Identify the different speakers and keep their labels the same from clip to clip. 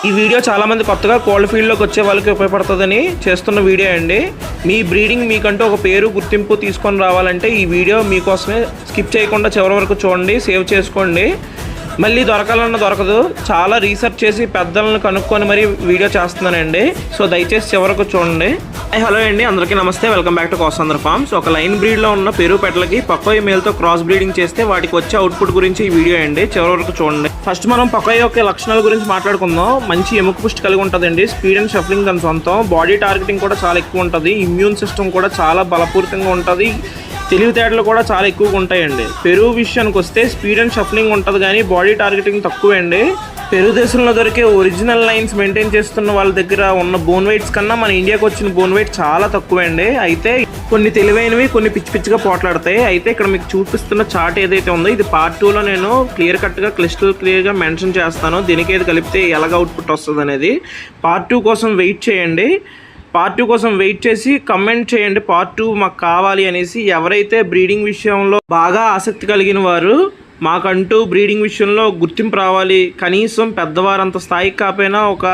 Speaker 1: ఈ వీడియో చాలామంది కొత్తగా కోళ్ళ ఫీల్డ్లోకి వచ్చే వాళ్ళకి ఉపయోగపడుతుందని చేస్తున్న వీడియో అండి. మీ బ్రీడింగ్ మీకంటూ ఒక పేరు గుర్తింపు తీసుకొని రావాలంటే ఈ వీడియో మీకోసమే. స్కిప్ చేయకుండా చివరి వరకు చూడండి, సేవ్ చేసుకోండి. మళ్ళీ దొరకాలన్నా దొరకదు. చాలా రీసెర్చ్ చేసి పెద్దలను కనుక్కొని మరీ వీడియో చేస్తున్నానండి. సో దయచేసి చివరకు చూడండి. హలో అండి, అందరికీ నమస్తే. Welcome back to Kosandhra farms. ఒక లైన్ బ్రీడ్లో ఉన్న పెరుగు పెట్టలకి పకోయ్ మేల్తో క్రాస్ బ్రీడింగ్ చేస్తే వాటికి వచ్చే అవుట్పుట్ గురించి ఈ వీడియో అండి. చివరి వరకు చూడండి. ఫస్ట్ మనం పకోయ్ యొక్క లక్షణాల గురించి మాట్లాడుకుందాం. మంచి ఎముక పుష్టి కలిగి ఉంటుందండి. స్పీడ్ అండ్ షఫ్లింగ్ దాని సొంతం. బాడీ టార్గెటింగ్ కూడా చాలా ఎక్కువ ఉంటుంది. ఇమ్యూన్ సిస్టమ్ కూడా చాలా బలపూరితంగా ఉంటుంది. తెలివితేటలు కూడా చాలా ఎక్కువగా ఉంటాయండి. పెరుగు విషయానికి వస్తే స్పీడ్ అండ్ షఫ్లింగ్ ఉంటుంది, కానీ బాడీ టార్గెటింగ్ తక్కువే అండి. పెరుగు దేశంలో దొరికే ఒరిజినల్ లైన్స్ మెయింటైన్ చేస్తున్న వాళ్ళ దగ్గర ఉన్న బోన్ వెయిట్స్ కన్నా మన ఇండియాకి వచ్చిన బోన్ వెయిట్ చాలా తక్కువే అండి. అయితే కొన్ని తెలివైనవి, కొన్ని పిచ్చి పిచ్చిగా పోట్లాడతాయి. అయితే ఇక్కడ మీకు చూపిస్తున్న చార్ట్ ఏదైతే ఉందో ఇది పార్ట్ 2లో నేను క్లియర్ కట్గా క్లిస్టల్ క్లియర్గా మెన్షన్ చేస్తాను. దీనికి ఏది కలిపితే ఎలాగ అవుట్పుట్ వస్తుంది అనేది. పార్ట్ 2 కోసం వెయిట్ చేయండి. పార్ట్ 2 కోసం వెయిట్ చేసి కమెంట్ చేయండి పార్ట్ 2 మాకు కావాలి అనేసి. ఎవరైతే బ్రీడింగ్ విషయంలో బాగా ఆసక్తి కలిగిన వారు, మాకంటూ బ్రీడింగ్ విషయంలో గుర్తింపు రావాలి, కనీసం పెద్దవారంత స్థాయికి కాకపోయినా ఒక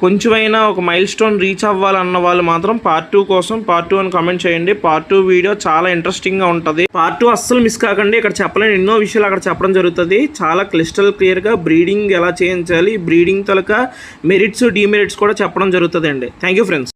Speaker 1: కొంచెమైనా ఒక మైల్ స్టోన్ రీచ్ అవ్వాలన్న వాళ్ళు మాత్రం పార్ట్ 2 కోసం పార్ట్ 2 అని కమెంట్ చేయండి. పార్ట్ 2 వీడియో చాలా ఇంట్రెస్టింగ్గా ఉంటుంది. పార్ట్ 2 అస్సలు మిస్ కాకండి. ఇక్కడ చెప్పలేని ఎన్నో విషయాలు అక్కడ చెప్పడం జరుగుతుంది. చాలా క్లిస్టల్ క్లియర్గా బ్రీడింగ్ ఎలా చేయించాలి, బ్రీడింగ్ తలక మెరిట్స్ డిమెరిట్స్ కూడా చెప్పడం జరుగుతుంది అండి. Thank you friends.